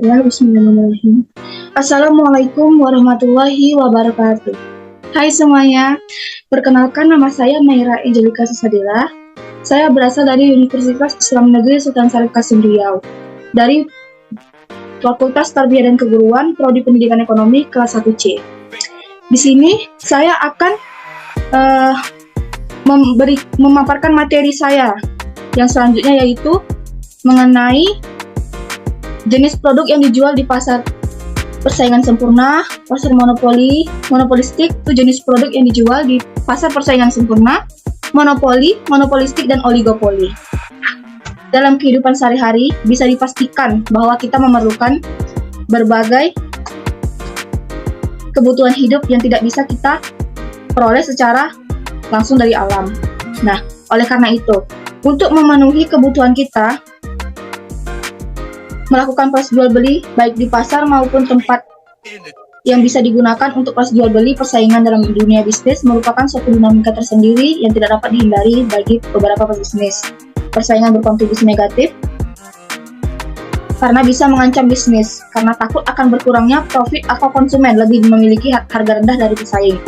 Ya, bismillahirrahmanirrahim. Assalamualaikum warahmatullahi wabarakatuh. Hai semuanya, perkenalkan nama saya Naira Angelika Susadila. Saya berasal dari Universitas Islam Negeri Sultan Syarif Qasim Riau, dari Fakultas Tarbiyah dan Keguruan, Prodi Pendidikan Ekonomi kelas 1C. Di sini saya akan memaparkan materi saya yang selanjutnya, yaitu mengenai jenis produk yang dijual di pasar persaingan sempurna, pasar monopolistik itu jenis produk yang dijual di pasar persaingan sempurna, monopolistik, dan oligopoli. Dalam kehidupan sehari-hari, bisa dipastikan bahwa kita memerlukan berbagai kebutuhan hidup yang tidak bisa kita peroleh secara langsung dari alam. Nah, oleh karena itu, untuk memenuhi kebutuhan kita, melakukan proses jual beli baik di pasar maupun tempat yang bisa digunakan untuk proses jual beli, persaingan dalam dunia bisnis merupakan suatu dinamika tersendiri yang tidak dapat dihindari bagi beberapa pebisnis. Persaingan berkontribusi negatif karena bisa mengancam bisnis, karena takut akan berkurangnya profit atau konsumen lebih memiliki harga rendah dari pesaing.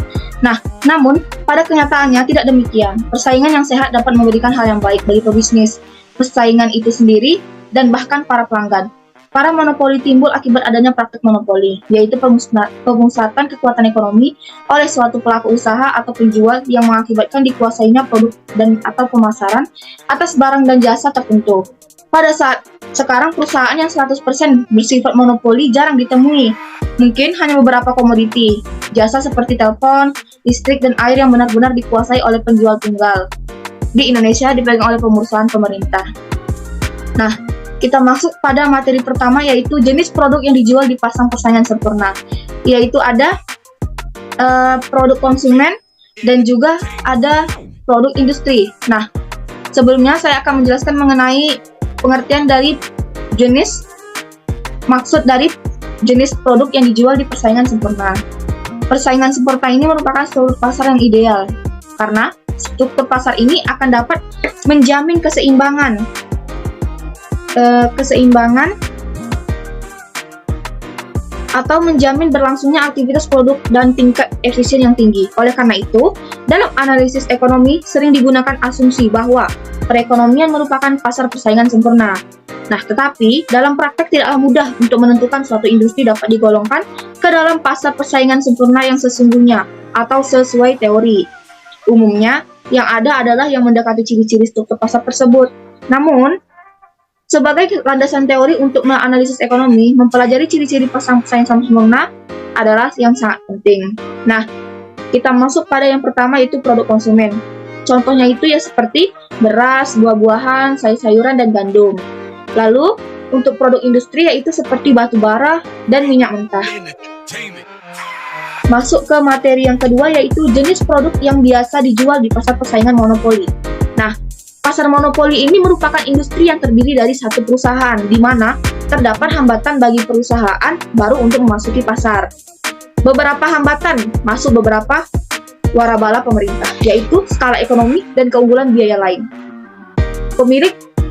Nah, namun pada kenyataannya tidak demikian. Persaingan yang sehat dapat memberikan hal yang baik bagi pebisnis, persaingan itu sendiri, dan bahkan para pelanggan. Para monopoli timbul akibat adanya praktik monopoli, yaitu pemusatan kekuatan ekonomi oleh suatu pelaku usaha atau penjual yang mengakibatkan dikuasainya produk dan atau pemasaran atas barang dan jasa tertentu. Pada saat sekarang perusahaan yang 100% bersifat monopoli jarang ditemui. Mungkin hanya beberapa komoditi, jasa seperti telepon, listrik, dan air yang benar-benar dikuasai oleh penjual tunggal. Di Indonesia dipegang oleh perusahaan pemerintah. Nah, kita masuk pada materi pertama, yaitu jenis produk yang dijual di pasar persaingan sempurna. Yaitu ada produk konsumen dan juga ada produk industri. Nah, sebelumnya saya akan menjelaskan mengenai pengertian dari maksud dari jenis produk yang dijual di persaingan sempurna. Persaingan sempurna ini merupakan struktur pasar yang ideal, karena struktur pasar ini akan dapat menjamin keseimbangan atau menjamin berlangsungnya aktivitas produk dan tingkat efisien yang tinggi. Oleh karena itu, dalam analisis ekonomi sering digunakan asumsi bahwa perekonomian merupakan pasar persaingan sempurna. Nah, tetapi dalam praktek tidaklah mudah untuk menentukan suatu industri dapat digolongkan ke dalam pasar persaingan sempurna yang sesungguhnya atau sesuai teori. Umumnya, yang ada adalah yang mendekati ciri-ciri struktur pasar tersebut. Namun, sebagai landasan teori untuk menganalisis ekonomi, mempelajari ciri-ciri pasar persaingan sempurna adalah yang sangat penting. Nah, kita masuk pada yang pertama, yaitu produk konsumen. Contohnya itu ya seperti beras, buah-buahan, sayur-sayuran, dan gandum. Lalu, untuk produk industri yaitu seperti batu bara dan minyak mentah. Masuk ke materi yang kedua, yaitu jenis produk yang biasa dijual di pasar persaingan monopoli. Nah, pasar monopoli ini merupakan industri yang terdiri dari satu perusahaan, di mana terdapat hambatan bagi perusahaan baru untuk memasuki pasar. Beberapa hambatan masuk beberapa warabala pemerintah, yaitu skala ekonomi dan keunggulan biaya lain.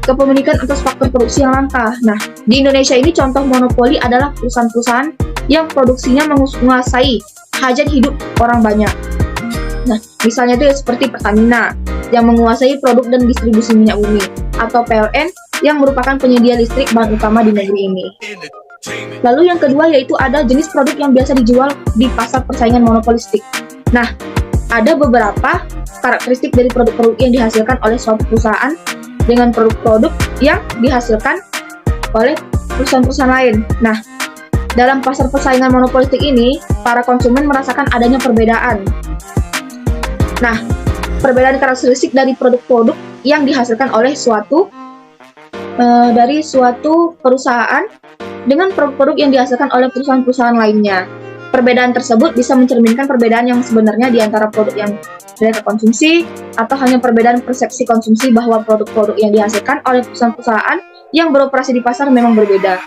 Kepemilikan atas faktor produksi yang langka. Nah, di Indonesia ini contoh monopoli adalah perusahaan-perusahaan yang produksinya menguasai hajat hidup orang banyak. Nah, misalnya itu seperti Pertamina yang menguasai produk dan distribusi minyak bumi, atau PLN yang merupakan penyedia listrik bahan utama di negeri ini. Lalu yang kedua, yaitu ada jenis produk yang biasa dijual di pasar persaingan monopolistik. Nah, ada beberapa karakteristik dari produk-produk yang dihasilkan oleh suatu perusahaan dengan produk-produk yang dihasilkan oleh perusahaan-perusahaan lain. Nah, dalam pasar persaingan monopolistik ini, para konsumen merasakan adanya perbedaan. Nah, perbedaan karakteristik dari produk-produk yang dihasilkan oleh suatu perusahaan dengan produk-produk yang dihasilkan oleh perusahaan-perusahaan lainnya. Perbedaan tersebut bisa mencerminkan perbedaan yang sebenarnya di antara produk yang relate konsumsi, atau hanya perbedaan persepsi konsumsi bahwa produk-produk yang dihasilkan oleh perusahaan-perusahaan yang beroperasi di pasar memang berbeda.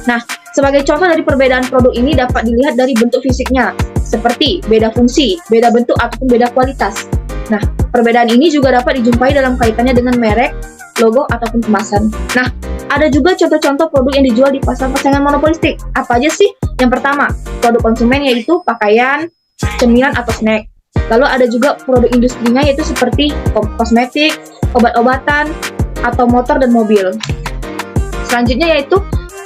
Nah, sebagai contoh dari perbedaan produk ini dapat dilihat dari bentuk fisiknya, seperti beda fungsi, beda bentuk, ataupun beda kualitas. Nah, perbedaan ini juga dapat dijumpai dalam kaitannya dengan merek, logo, ataupun kemasan. Nah, ada juga contoh-contoh produk yang dijual di pasar persaingan monopolistik. Apa aja sih? Yang pertama, produk konsumen yaitu pakaian, cemilan atau snack. Lalu ada juga produk industrinya yaitu seperti kosmetik, obat-obatan, atau motor dan mobil. Selanjutnya yaitu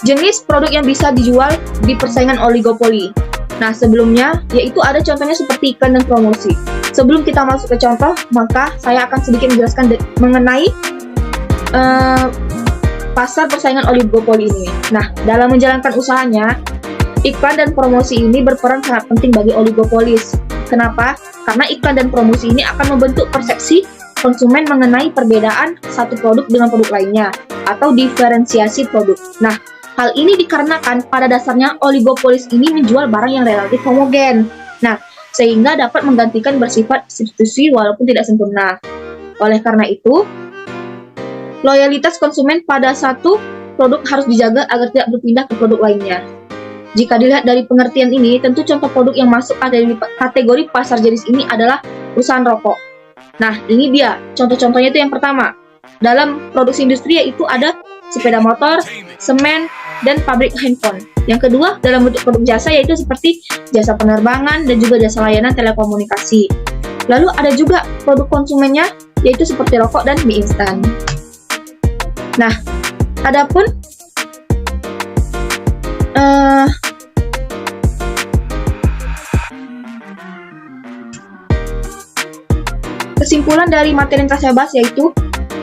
jenis produk yang bisa dijual di persaingan oligopoli. Nah, sebelumnya yaitu ada contohnya seperti iklan dan promosi. Sebelum kita masuk ke contoh, maka saya akan sedikit menjelaskan mengenai pasar persaingan oligopoli ini. Nah, dalam menjalankan usahanya, iklan dan promosi ini berperan sangat penting bagi oligopolis. Kenapa? Karena iklan dan promosi ini akan membentuk persepsi konsumen mengenai perbedaan satu produk dengan produk lainnya, atau diferensiasi produk. Nah, hal ini dikarenakan pada dasarnya oligopolis ini menjual barang yang relatif homogen. Nah, sehingga dapat menggantikan bersifat substitusi walaupun tidak sempurna. Oleh karena itu, loyalitas konsumen pada satu produk harus dijaga agar tidak berpindah ke produk lainnya. Jika dilihat dari pengertian ini, tentu contoh produk yang masuk kategori pasar jenis ini adalah perusahaan rokok. Nah, ini dia contoh-contohnya. Itu yang pertama, dalam produksi industri yaitu ada sepeda motor, semen, dan pabrik handphone. Yang kedua, dalam bentuk produk jasa yaitu seperti jasa penerbangan dan juga jasa layanan telekomunikasi. Lalu ada juga produk konsumennya yaitu seperti rokok dan mie instan. Nah, adapun kesimpulan dari materi yang telah saya bahas yaitu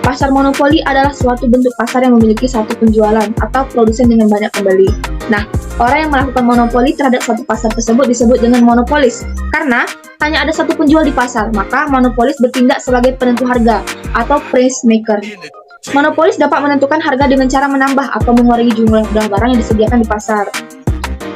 pasar monopoli adalah suatu bentuk pasar yang memiliki satu penjualan atau produsen dengan banyak pembeli. Nah, orang yang melakukan monopoli terhadap suatu pasar tersebut disebut dengan monopolis. Karena hanya ada satu penjual di pasar, maka monopolis bertindak sebagai penentu harga atau price maker. Monopolis dapat menentukan harga dengan cara menambah atau mengurangi jumlah barang yang disediakan di pasar.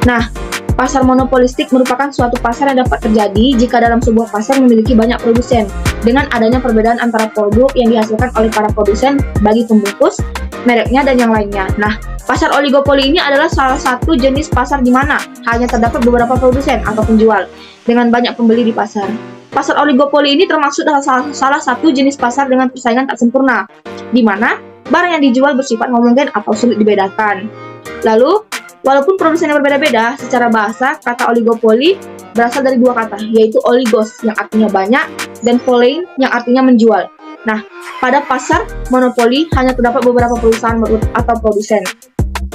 Nah, pasar monopolistik merupakan suatu pasar yang dapat terjadi jika dalam sebuah pasar memiliki banyak produsen, dengan adanya perbedaan antara produk yang dihasilkan oleh para produsen bagi pembungkus, mereknya, dan yang lainnya. Nah, pasar oligopoli ini adalah salah satu jenis pasar di mana hanya terdapat beberapa produsen atau penjual dengan banyak pembeli di pasar. Pasar oligopoli ini termasuk salah satu jenis pasar dengan persaingan tak sempurna, di mana barang yang dijual bersifat homogen atau sulit dibedakan. Lalu, walaupun produsen yang berbeda-beda, secara bahasa, kata oligopoli berasal dari dua kata, yaitu oligos yang artinya banyak, dan polein yang artinya menjual. Nah, pada pasar monopoli hanya terdapat beberapa perusahaan atau produsen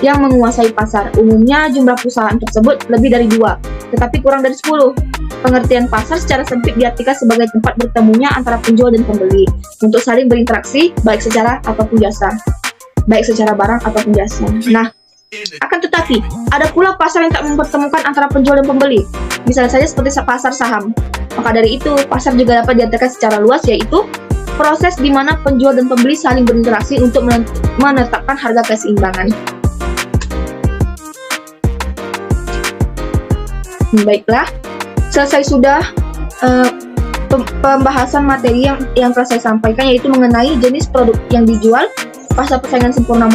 yang menguasai pasar. Umumnya jumlah perusahaan tersebut lebih dari 2, tetapi kurang dari 10. Pengertian pasar secara sempit diartikan sebagai tempat bertemunya antara penjual dan pembeli untuk saling berinteraksi baik secara barang ataupun jasa. Nah, akan tetapi ada pula pasar yang tak mempertemukan antara penjual dan pembeli, misalnya saja seperti pasar saham. Maka dari itu, pasar juga dapat diartikan secara luas, yaitu proses di mana penjual dan pembeli saling berinteraksi untuk menetapkan harga keseimbangan. Baiklah, selesai sudah pembahasan materi yang telah saya sampaikan, yaitu mengenai jenis produk yang dijual, pasar persaingan sempurna,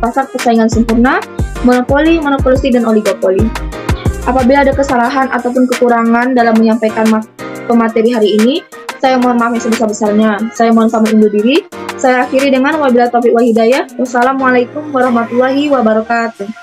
pasar persaingan sempurna, monopoli, monopolistik, dan oligopoli. Apabila ada kesalahan ataupun kekurangan dalam menyampaikan pemateri hari ini, saya mohon maaf yang sebesar-besarnya. Saya mohon pamit undur diri. Saya akhiri dengan wabillahi taufiq wal hidayah. Wassalamualaikum warahmatullahi wabarakatuh.